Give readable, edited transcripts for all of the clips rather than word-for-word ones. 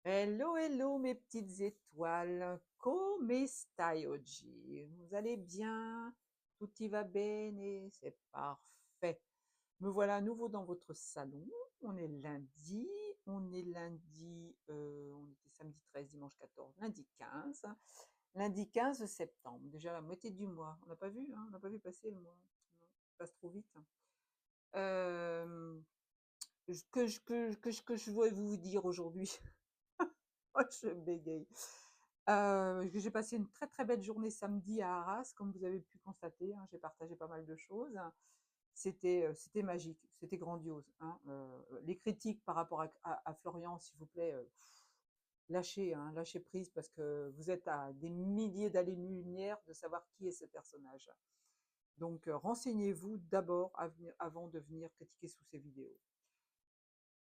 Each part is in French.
Hello, hello mes petites étoiles, come stai oggi? Vous allez bien? Tutti va bene? C'est parfait. Me voilà à nouveau dans votre salon. On est lundi, on était samedi 13, dimanche 14, lundi 15. Lundi 15 septembre, déjà la moitié du mois. On n'a pas vu, hein? On n'a pas vu passer le mois. Non, ça passe trop vite. Euh, que je voulais vous dire aujourd'hui. Oh, je bégaye. J'ai passé une très très belle journée samedi à Arras, comme vous avez pu constater, hein, j'ai partagé pas mal de choses. C'était magique, c'était grandiose, hein. Les critiques par rapport à Florian, s'il vous plaît, lâchez, hein, lâchez prise parce que vous êtes à des milliers d'années-lumière de savoir qui est ce personnage. Donc renseignez-vous d'abord avant de venir critiquer sous ces vidéos.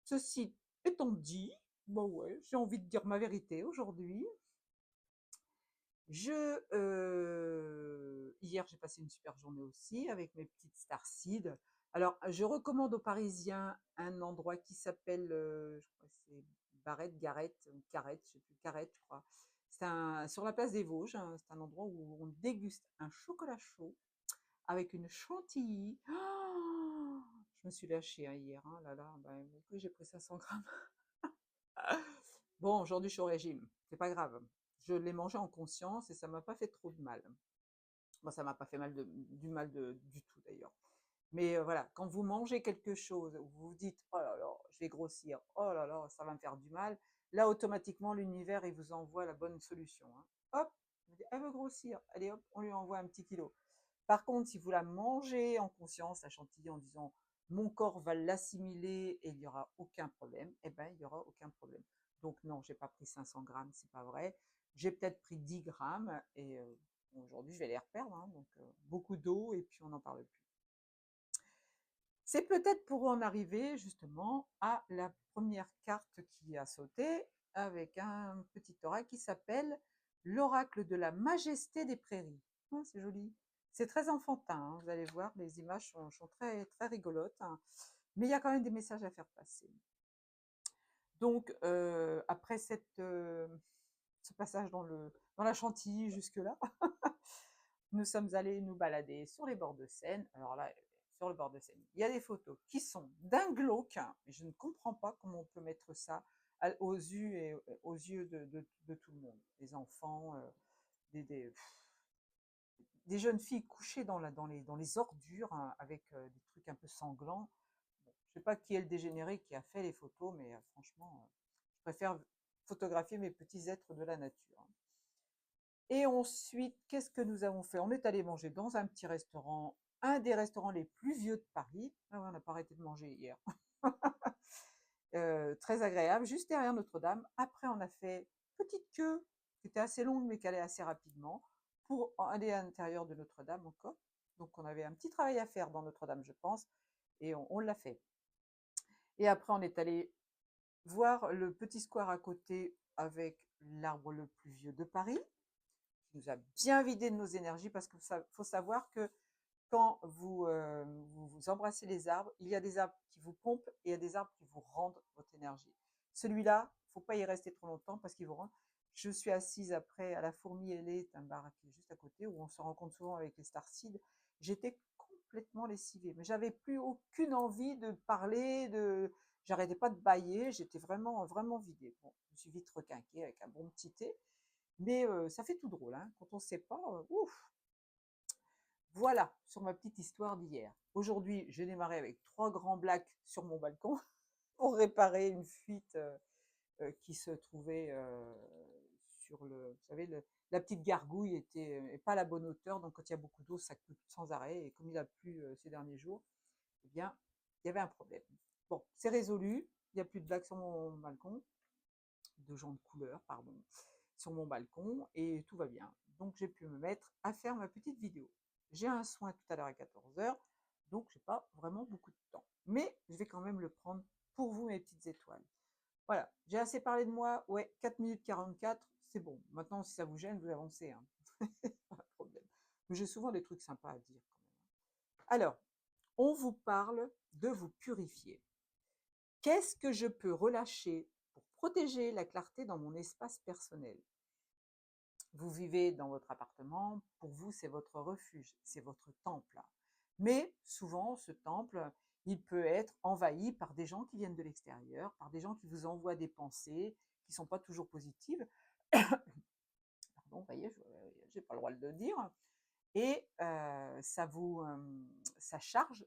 Ceci étant dit, bah ouais, j'ai envie de dire ma vérité aujourd'hui. Hier, j'ai passé une super journée aussi avec mes petites starseeds. Alors, je recommande aux Parisiens un endroit qui s'appelle, je crois que c'est Barrette, Garette, Carrette, je sais plus, Carrette, je crois. Sur la place des Vosges, hein. C'est un endroit où on déguste un chocolat chaud avec une chantilly. Oh, je me suis lâchée, hein, hier, hein, là là, ben, écoute, j'ai pris 500 grammes. Bon, aujourd'hui, je suis au régime, c'est pas grave. Je l'ai mangé en conscience et ça m'a pas fait trop de mal. Moi, ça m'a pas fait du mal du tout d'ailleurs. Mais voilà, quand vous mangez quelque chose, vous vous dites, oh là là, je vais grossir, oh là là, ça va me faire du mal, là, automatiquement, l'univers, il vous envoie la bonne solution, hein. Hop, elle veut grossir, allez hop, on lui envoie un petit kilo. Par contre, si vous la mangez en conscience, la chantilly, en disant, mon corps va l'assimiler et il n'y aura aucun problème, eh ben, il n'y aura aucun problème. Donc non, j'ai pas pris 500 grammes, c'est pas vrai. J'ai peut-être pris 10 grammes et bon, aujourd'hui, je vais les reperdre, hein, donc beaucoup d'eau et puis on n'en parle plus. C'est peut-être pour en arriver justement à la première carte qui a sauté avec un petit oracle qui s'appelle l'oracle de la majesté des prairies. Oh, c'est joli. C'est très enfantin, hein, vous allez voir, les images sont très, très rigolotes, hein, mais il y a quand même des messages à faire passer. Donc, après ce passage dans la chantilly jusque-là, nous sommes allés nous balader sur les bords de Seine. Alors là, sur le bord de Seine, il y a des photos qui sont d'un glauque, hein, mais je ne comprends pas comment on peut mettre ça aux yeux et aux yeux de tout le monde. Les enfants, des, des, des jeunes filles couchées dans les ordures, hein, avec des trucs un peu sanglants. Bon, je ne sais pas qui est le dégénéré qui a fait les photos, mais franchement, je préfère photographier mes petits êtres de la nature. Et ensuite, qu'est-ce que nous avons fait? On est allé manger dans un petit restaurant, un des restaurants les plus vieux de Paris. Ah ouais, on n'a pas arrêté de manger hier. Très agréable, juste derrière Notre-Dame. Après, on a fait petite queue, qui était assez longue, mais qui allait assez rapidement, pour aller à l'intérieur de Notre-Dame encore. Donc, on avait un petit travail à faire dans Notre-Dame, je pense, et on l'a fait. Et après, on est allé voir le petit square à côté avec l'arbre le plus vieux de Paris, qui nous a bien vidé de nos énergies, parce qu'il faut savoir que quand vous embrassez les arbres, il y a des arbres qui vous pompent et il y a des arbres qui vous rendent votre énergie. Celui-là, il ne faut pas y rester trop longtemps parce qu'il vous rend. Je suis assise après à la Fourmi Ailée, un bar qui est juste à côté, où on se rencontre souvent avec les starseeds. J'étais complètement lessivée, mais j'avais plus aucune envie de parler, j'arrêtais pas de bâiller, j'étais vraiment, vraiment vidée. Bon, je me suis vite requinquée avec un bon petit thé, mais ça fait tout drôle, hein, quand on ne sait pas, ouf. Voilà, sur ma petite histoire d'hier. Aujourd'hui, j'ai démarré avec 3 grands blacks sur mon balcon pour réparer une fuite qui se trouvait sur vous savez, la petite gargouille était pas à la bonne hauteur, donc quand il y a beaucoup d'eau, ça coule sans arrêt. Et comme il a plu ces derniers jours, eh bien, il y avait un problème. Bon, c'est résolu. Il n'y a plus de blacks sur mon balcon, de gens de couleur, pardon, sur mon balcon, et tout va bien. Donc j'ai pu me mettre à faire ma petite vidéo. J'ai un soin tout à l'heure à 14h, donc j'ai pas vraiment beaucoup de temps. Mais je vais quand même le prendre pour vous, mes petites étoiles. Voilà, j'ai assez parlé de moi. Ouais, 4 minutes 44, c'est bon. Maintenant, si ça vous gêne, vous avancez, hein. Pas de problème. Mais j'ai souvent des trucs sympas à dire quand même. Alors, on vous parle de vous purifier. Qu'est-ce que je peux relâcher pour Protéger la clarté dans mon espace personnel. Vous vivez dans votre appartement, pour vous, c'est votre refuge, c'est votre temple. Mais souvent, ce temple, il peut être envahi par des gens qui viennent de l'extérieur, par des gens qui vous envoient des pensées qui ne sont pas toujours positives. Pardon, vous voyez, je n'ai pas le droit de le dire. Et ça charge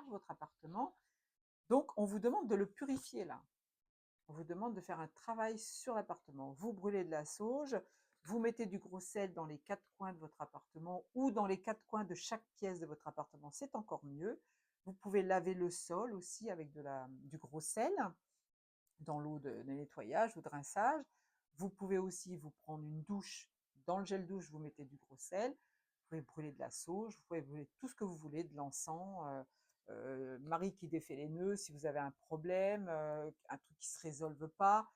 votre appartement. Donc, on vous demande de le purifier là. On vous demande de faire un travail sur l'appartement. Vous brûlez de la sauge, vous mettez du gros sel dans les 4 coins de votre appartement ou dans les 4 coins de chaque pièce de votre appartement, c'est encore mieux. Vous pouvez laver le sol aussi avec du gros sel dans l'eau de nettoyage ou de rinçage. Vous pouvez aussi vous prendre une douche. Dans le gel douche, vous mettez du gros sel. Vous pouvez brûler de la sauge, vous pouvez brûler tout ce que vous voulez, de l'encens, Marie qui défait les nœuds, si vous avez un problème, un truc qui ne se résolve pas,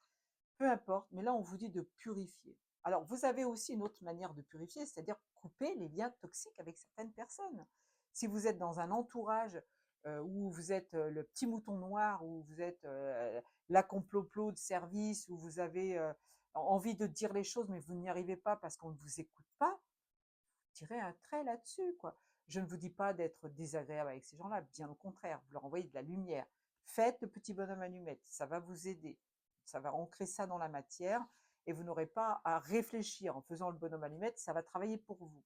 peu importe. Mais là, on vous dit de purifier. Alors, vous avez aussi une autre manière de purifier, c'est-à-dire couper les liens toxiques avec certaines personnes. Si vous êtes dans un entourage où vous êtes le petit mouton noir, où vous êtes la complot de service, où vous avez envie de dire les choses, mais vous n'y arrivez pas parce qu'on ne vous écoute pas, tirez un trait là-dessus, quoi. Je ne vous dis pas d'être désagréable avec ces gens-là, bien au contraire, vous leur envoyez de la lumière. Faites le petit bonhomme allumette, ça va vous aider. Ça va ancrer ça dans la matière et vous n'aurez pas à réfléchir en faisant le bonhomme allumette, ça va travailler pour vous.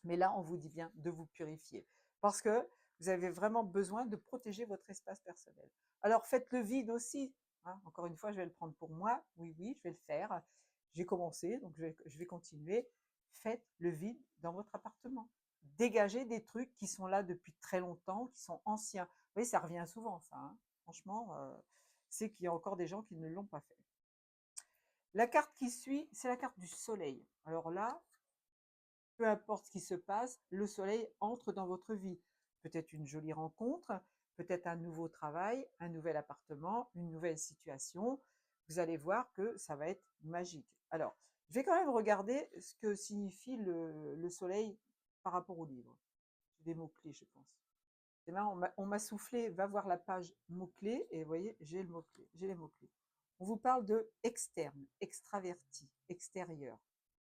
Mais là, on vous dit bien de vous purifier parce que vous avez vraiment besoin de protéger votre espace personnel. Alors faites le vide aussi. Hein. Encore une fois, je vais le prendre pour moi. Oui, oui, je vais le faire. J'ai commencé, donc je vais continuer. Faites le vide dans votre appartement. Dégagez des trucs qui sont là depuis très longtemps, qui sont anciens. Vous voyez, ça revient souvent, ça. Hein. Franchement, c'est qu'il y a encore des gens qui ne l'ont pas fait. La carte qui suit, c'est la carte du soleil. Alors là, peu importe ce qui se passe, le soleil entre dans votre vie. Peut-être une jolie rencontre, peut-être un nouveau travail, un nouvel appartement, une nouvelle situation. Vous allez voir que ça va être magique. Alors, je vais quand même regarder ce que signifie le soleil par rapport au livre. J'ai des mots-clés, je pense. Et là, on m'a soufflé, va voir la page mots-clés, et vous voyez, j'ai le mot-clé, j'ai les mots-clés. On vous parle de externe, extraverti, extérieur,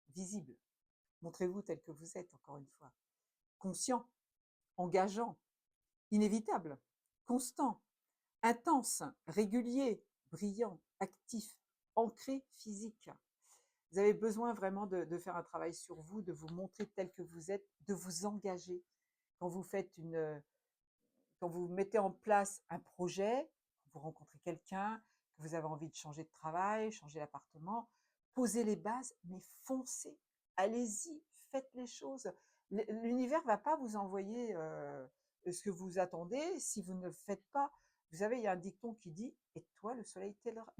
visible. Montrez-vous tel que vous êtes, encore une fois. Conscient, engageant, inévitable, constant, intense, régulier, brillant, actif, ancré, physique. Vous avez besoin vraiment de faire un travail sur vous, de vous montrer tel que vous êtes, de vous engager. Quand vous faites quand vous mettez en place un projet, vous rencontrez quelqu'un, que vous avez envie de changer de travail, changer d'appartement, posez les bases, mais foncez, allez-y, faites les choses. L'univers ne va pas vous envoyer ce que vous attendez si vous ne le faites pas. Vous savez, il y a un dicton qui dit aide-toi, le soleil t'aidera.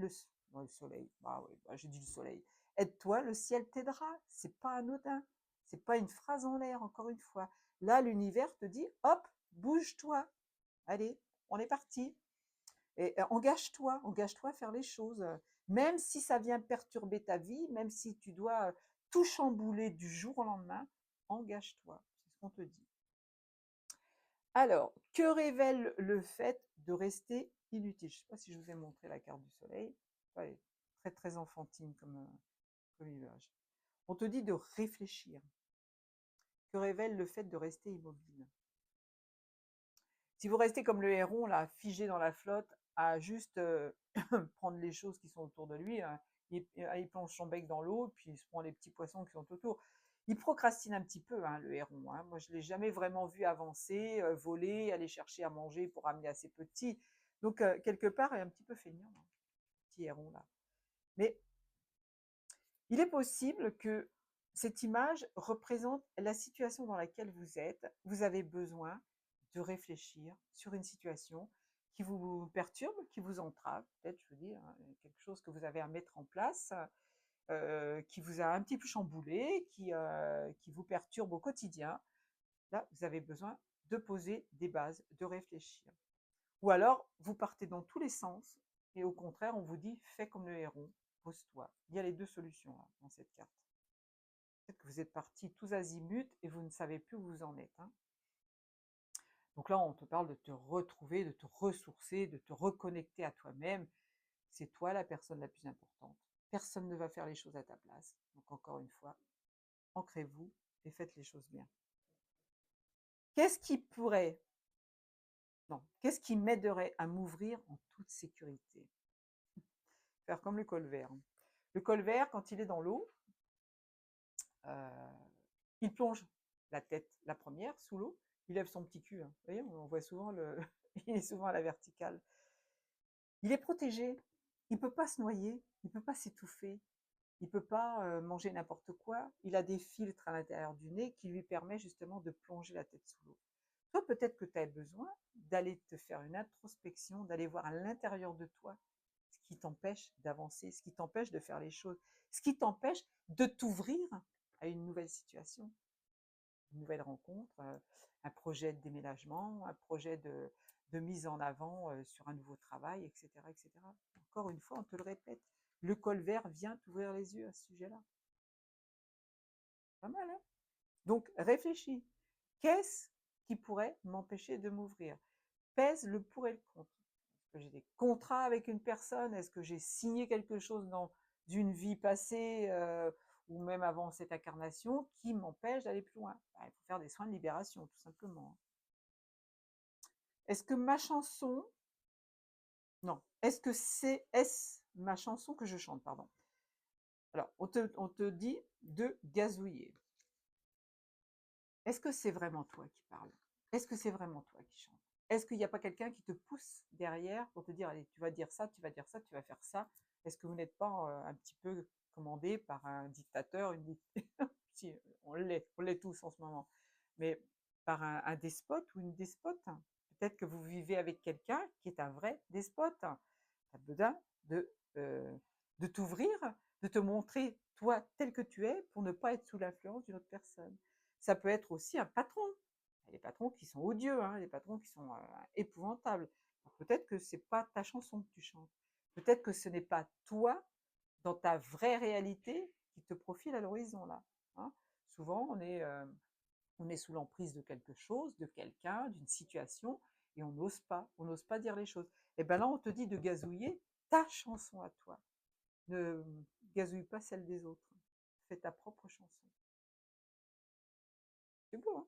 Non, le soleil, bah oui, bah j'ai dit le soleil. Aide-toi, le ciel t'aidera. C'est pas anodin. C'est pas une phrase en l'air, encore une fois. Là, l'univers te dit hop, bouge-toi. Allez, on est parti. Et engage-toi à faire les choses. Même si ça vient perturber ta vie, même si tu dois tout chambouler du jour au lendemain, engage-toi. C'est ce qu'on te dit. Alors, que révèle le fait de rester inutile? Je ne sais pas si je vous ai montré la carte du soleil. Ouais, très très enfantine comme image. On te dit de réfléchir. Que révèle le fait de rester immobile? Si vous restez comme le héron, là, figé dans la flotte, à juste prendre les choses qui sont autour de lui, hein, il plonge son bec dans l'eau, puis il se prend les petits poissons qui sont autour. Il procrastine un petit peu, hein, le héron. Hein. Moi, je ne l'ai jamais vraiment vu avancer, voler, aller chercher à manger pour amener à ses petits. Donc, quelque part, il est un petit peu feignant, hein, petit héron là. Mais il est possible que cette image représente la situation dans laquelle vous êtes. Vous avez besoin de réfléchir sur une situation qui vous perturbe, qui vous entrave, peut-être, je veux dire, hein, quelque chose que vous avez à mettre en place, qui vous a un petit peu chamboulé, qui vous perturbe au quotidien. Là, vous avez besoin de poser des bases, de réfléchir. Ou alors, vous partez dans tous les sens et au contraire, on vous dit fais comme le héron, pose-toi. Il y a les deux solutions là, dans cette carte. Peut-être que vous êtes partis tous azimuts et vous ne savez plus où vous en êtes. Hein. Donc là, on te parle de te retrouver, de te ressourcer, de te reconnecter à toi-même. C'est toi la personne la plus importante. Personne ne va faire les choses à ta place. Donc encore une fois, ancrez-vous et faites les choses bien. Qu'est-ce qui pourrait, non, qu'est-ce qui m'aiderait à m'ouvrir en toute sécurité? Faire comme le colvert. Le colvert, quand il est dans l'eau, il plonge la tête, la première, sous l'eau, il lève son petit cul. Vous voyez, on voit souvent il est souvent à la verticale. Il est protégé, il ne peut pas se noyer, il ne peut pas s'étouffer, il ne peut pas manger n'importe quoi. Il a des filtres à l'intérieur du nez qui lui permettent justement de plonger la tête sous l'eau. Toi, peut-être que tu as besoin d'aller te faire une introspection, d'aller voir à l'intérieur de toi ce qui t'empêche d'avancer, ce qui t'empêche de faire les choses, ce qui t'empêche de t'ouvrir à une nouvelle situation, une nouvelle rencontre, un projet de déménagement, un projet de mise en avant sur un nouveau travail, etc., etc. Encore une fois, on te le répète, le colvert vient t'ouvrir les yeux à ce sujet-là. Pas mal, hein? Donc, réfléchis. Qu'est-ce qui pourrait m'empêcher de m'ouvrir? Pèse le pour et le contre. Est-ce que j'ai des contrats avec une personne? Est-ce que j'ai signé quelque chose dans une vie passée ou même avant cette incarnation qui m'empêche d'aller plus loin? Il faut faire des soins de libération, tout simplement. Est-ce que ma chanson... Non. Est-ce ma chanson que je chante, pardon. Alors, on te dit de gazouiller. Est-ce que c'est vraiment toi qui parles? Est-ce que c'est vraiment toi qui chantes? Est-ce qu'il n'y a pas quelqu'un qui te pousse derrière pour te dire, allez, tu vas dire ça, tu vas dire ça, tu vas faire ça? Est-ce que vous n'êtes pas un petit peu commandé par un dictateur, si, on l'est tous en ce moment, mais par un despote ou une despote? Peut-être que vous vivez avec quelqu'un qui est un vrai despote. Tu as besoin de t'ouvrir, de te montrer toi tel que tu es pour ne pas être sous l'influence d'une autre personne. Ça peut être aussi un patron. Il y a des patrons qui sont odieux, hein, des patrons qui sont épouvantables. Peut-être que c'est pas ta chanson que tu chantes. Peut-être que ce n'est pas toi, dans ta vraie réalité, qui te profile à l'horizon là. Hein. Souvent, on est sous l'emprise de quelque chose, de quelqu'un, d'une situation, et on n'ose pas dire les choses. Et bien là, on te dit de gazouiller ta chanson à toi. Ne gazouille pas celle des autres. Fais ta propre chanson. C'est beau, hein?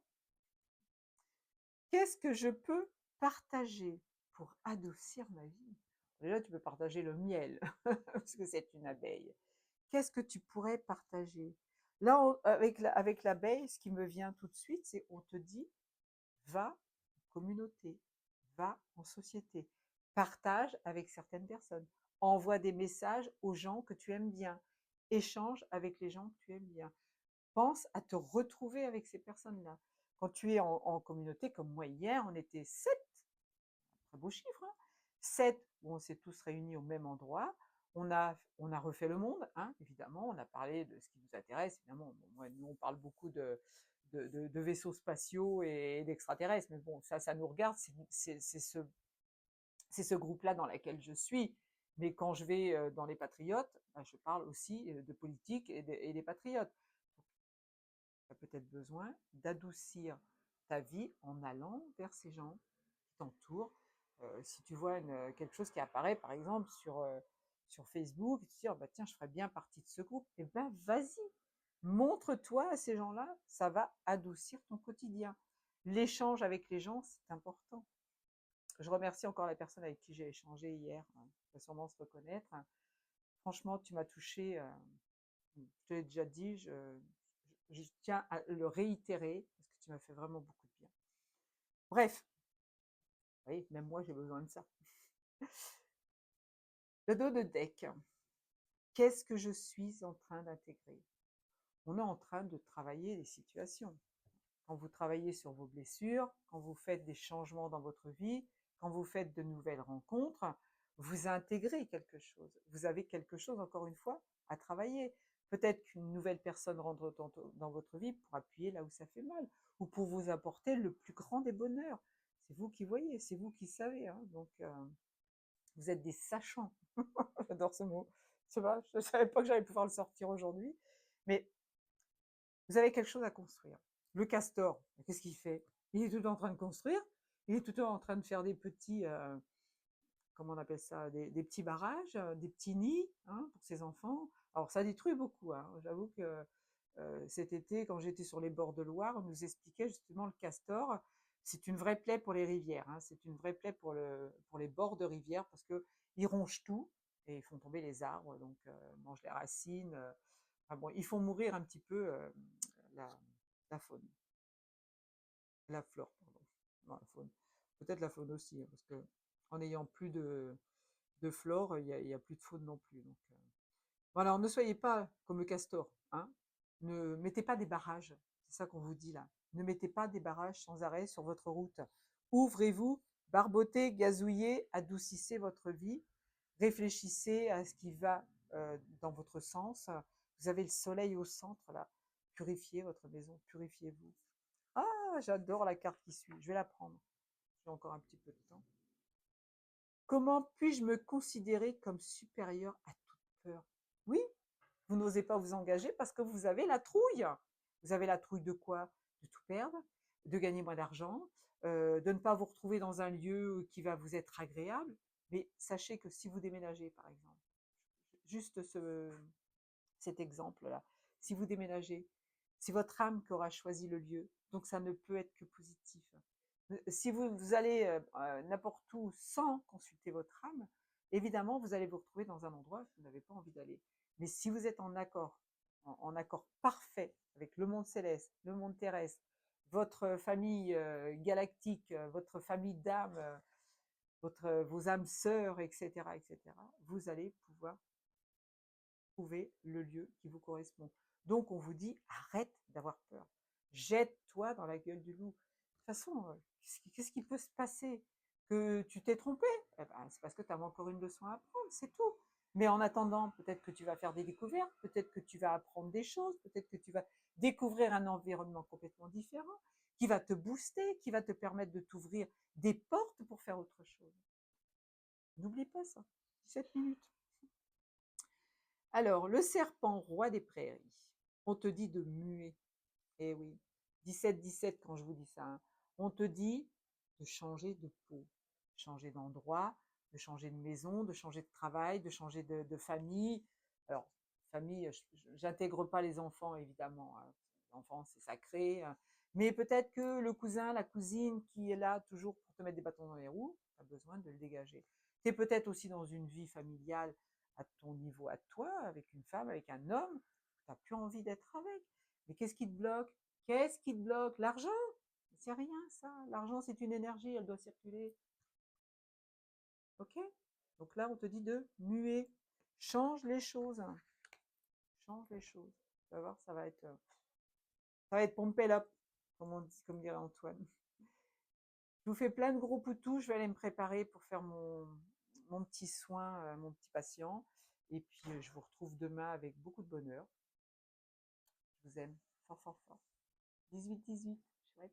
Qu'est-ce que je peux partager pour adoucir ma vie? Déjà, tu peux partager le miel, parce que c'est une abeille. Qu'est-ce que tu pourrais partager? Là, avec l'abeille, ce qui me vient tout de suite, c'est on te dit, va en communauté, va en société, partage avec certaines personnes, envoie des messages aux gens que tu aimes bien, échange avec les gens que tu aimes bien. Pense à te retrouver avec ces personnes-là. Quand tu es en communauté, comme moi hier, on était 7, très beau chiffre, hein, 7 où on s'est tous réunis au même endroit. On a refait le monde, hein, évidemment, on a parlé de ce qui nous intéresse, évidemment. Bon, moi, nous, on parle beaucoup de vaisseaux spatiaux et d'extraterrestres, mais bon, ça nous regarde, c'est ce groupe-là dans lequel je suis. Mais quand je vais dans les patriotes, ben, je parle aussi de politique et des patriotes. Tu as peut-être besoin d'adoucir ta vie en allant vers ces gens qui t'entourent. Si tu vois quelque chose qui apparaît, par exemple, sur Facebook, et tu te dis, oh, bah, tiens, je ferais bien partie de ce groupe, eh bien, vas-y, montre-toi à ces gens-là, ça va adoucir ton quotidien. L'échange avec les gens, c'est important. Je remercie encore la personne avec qui j'ai échangé hier, va sûrement se reconnaître. Franchement, tu m'as touché, je te l'ai déjà dit, je tiens à le réitérer parce que tu m'as fait vraiment beaucoup de bien. Bref, oui, même moi j'ai besoin de ça. Le dos de deck. Qu'est-ce que je suis en train d'intégrer? On est en train de travailler les situations. Quand vous travaillez sur vos blessures, quand vous faites des changements dans votre vie, quand vous faites de nouvelles rencontres, vous intégrez quelque chose. Vous avez quelque chose, encore une fois, à travailler. Peut-être qu'une nouvelle personne rentre dans votre vie pour appuyer là où ça fait mal, ou pour vous apporter le plus grand des bonheurs. C'est vous qui voyez, c'est vous qui savez. Hein. Donc, vous êtes des sachants. J'adore ce mot. Je ne savais pas que j'allais pouvoir le sortir aujourd'hui. Mais vous avez quelque chose à construire. Le castor, qu'est-ce qu'il fait? Il est tout en train de construire, il est tout en train de faire des petits, comment on appelle ça, des petits barrages, des petits nids, hein, pour ces enfants. Alors ça détruit beaucoup, hein. J'avoue que cet été, quand j'étais sur les bords de Loire, on nous expliquait justement le castor. C'est une vraie plaie pour les rivières, hein. C'est une vraie plaie pour les bords de rivières parce que ils rongent tout et ils font tomber les arbres, donc mangent les racines. Enfin bon, ils font mourir un petit peu la, la faune, la flore, pardon. Non, la faune. Peut-être la faune aussi, hein, parce que en n'ayant plus de flore, il y a plus de faune non plus. Donc, voilà, alors ne soyez pas comme le castor, hein. Ne mettez pas des barrages, c'est ça qu'on vous dit là. Ne mettez pas des barrages sans arrêt sur votre route. Ouvrez-vous, barbotez, gazouillez, adoucissez votre vie, réfléchissez à ce qui va dans votre sens. Vous avez le soleil au centre là. Purifiez votre maison, purifiez-vous. Ah, j'adore la carte qui suit. Je vais la prendre. J'ai encore un petit peu de temps. Comment puis-je me considérer comme supérieur à toute peur? Oui, vous n'osez pas vous engager parce que vous avez la trouille. Vous avez la trouille de quoi? De tout perdre, de gagner moins d'argent, de ne pas vous retrouver dans un lieu qui va vous être agréable. Mais sachez que si vous déménagez, par exemple, juste cet exemple-là, si vous déménagez, c'est votre âme qui aura choisi le lieu, donc ça ne peut être que positif. Si vous allez n'importe où sans consulter votre âme, évidemment, vous allez vous retrouver dans un endroit que vous n'avez pas envie d'aller. Mais si vous êtes en accord, en accord parfait avec le monde céleste, le monde terrestre, votre famille galactique, votre famille d'âmes, vos âmes sœurs, etc., etc., vous allez pouvoir trouver le lieu qui vous correspond. Donc, on vous dit, arrête d'avoir peur. Jette-toi dans la gueule du loup. De toute façon, qu'est-ce qui peut se passer? Que tu t'es trompé? Eh ben, c'est parce que tu avais encore une leçon à apprendre, c'est tout. Mais en attendant, peut-être que tu vas faire des découvertes, peut-être que tu vas apprendre des choses, peut-être que tu vas découvrir un environnement complètement différent, qui va te booster, qui va te permettre de t'ouvrir des portes pour faire autre chose. N'oublie pas ça. 17 minutes. Alors, le serpent, roi des prairies, on te dit de muer. Eh oui, 17-17 quand je vous dis ça, hein. On te dit de changer de peau, changer d'endroit, de changer de maison, de changer de travail, de changer de famille. Alors, famille, j'intègre pas les enfants, évidemment, hein. Les enfants, c'est sacré, hein. Mais peut-être que le cousin, la cousine qui est là toujours pour te mettre des bâtons dans les roues, tu as besoin de le dégager. Tu es peut-être aussi dans une vie familiale à ton niveau, à toi, avec une femme, avec un homme, tu n'as plus envie d'être avec. Mais qu'est-ce qui te bloque? Qu'est-ce qui te bloque? L'argent? C'est rien, ça. L'argent, c'est une énergie, elle doit circuler. Ok? Donc là, on te dit de muer. Change les choses. Change les choses. Tu vas voir, ça va être pompé up, comme on dit, comme dirait Antoine. Je vous fais plein de gros poutous. Je vais aller me préparer pour faire mon petit soin, mon petit patient. Et puis, je vous retrouve demain avec beaucoup de bonheur. Je vous aime fort, fort, fort. 18-18, chouette.